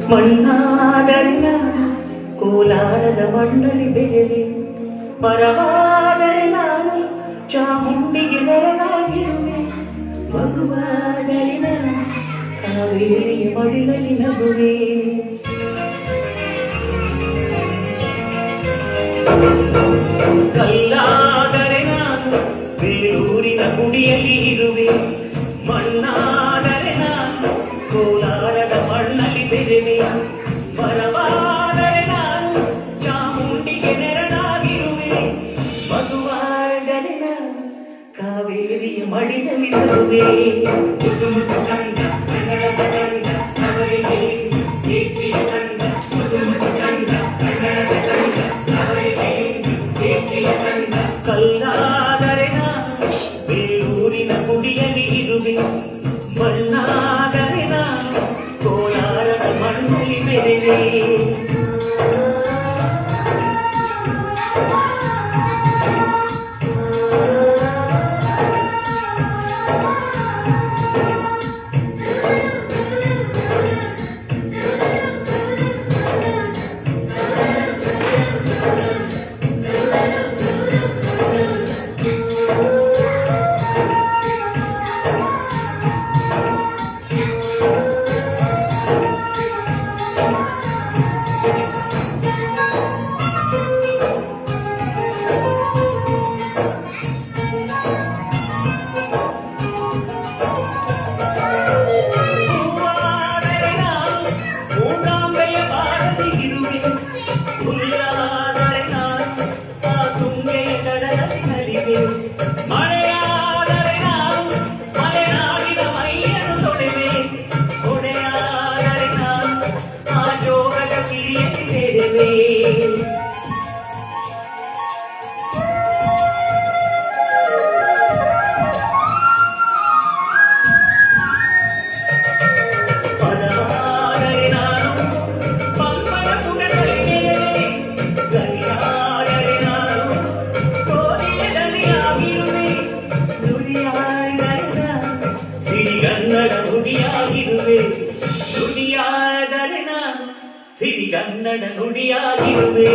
ಮಣ್ಣಾದರೆ ನಾನು ಕೋಲಾರದ ಮಣ್ಣಲ್ಲಿ ಬೆಳೆದೆ, ಮರವಾದರೆ ನಾನು ಚಾಮುಂಡಿಗೆ ನೆರಳಾಗಿರುವೆ, ಮಗುವಾದರೆ ನಾನು ಕಾವೇರಿಯ ಮಡಿಲಲ್ಲಿ ನಗುವೆ. ಕಲ್ಲಾದರೆ ನಾನು ಬೇರೂರಿನ ಗುಡಿಯಲ್ಲಿ ಇರುವೆ, ಮಣ್ಣಾದರೆ ನಾನು ಕೋಲಾರದ ಮಣ್ಣಲ್ಲಿ ಬೆರೆವೆ, ಮರವಾದರೆ ನಾನು ಚಾಮುಂಡಿಗೆ ನೆರಳಾಗಿರುವೆ, ಮಗುವಾದರೆ ನಾನು ಕಾವೇರಿಯ ಮಡಿಲಲ್ಲಿ ನಗುವೆ. ಕಲ್ಲಾದರೆ ನಾನು ಬೇರೂರಿನ ಗುಡಿಯಲ್ಲಿ ಇರುವೆ, ಮಣ್ಣಾದರೆ ನಾನು ಕೋಲಾರದ ಮಣ್ಣಲ್ಲಿ ಬೆರೆವೆ. ಮಳೆಯಾದರೆ ನಾನು ಮಲೆನಾಡಿನ ಮೈಯನ್ನು ತೊಳೆವೆ, ಹೊಡೆಯಾದರೆ ನಾನು ಆ ಜೋಗದ ಸಿರಿಯಲ್ಲಿ ಬೆರೆವೆ. ಪದವಾದರೆ ನಾನು ಪಂಪನ ಪುಟದಲ್ಲಿ ಬೆರೆವೆ, ಗರಿಯಾದರೆ ನಾನು ಕೋರಿಯ ದನಿಯಾಗಿರುವೆ, ನುಡಿಯಾದರೆ ನಾನು ಸಿರಿಗನ್ನಡ ನುಡಿಯಾಗಿರುವೆ, ನುಡಿಯಾದರೆ ನಾನು ಸಿರಿಗನ್ನಡ ನುಡಿಯಾಗಿರುವೆ.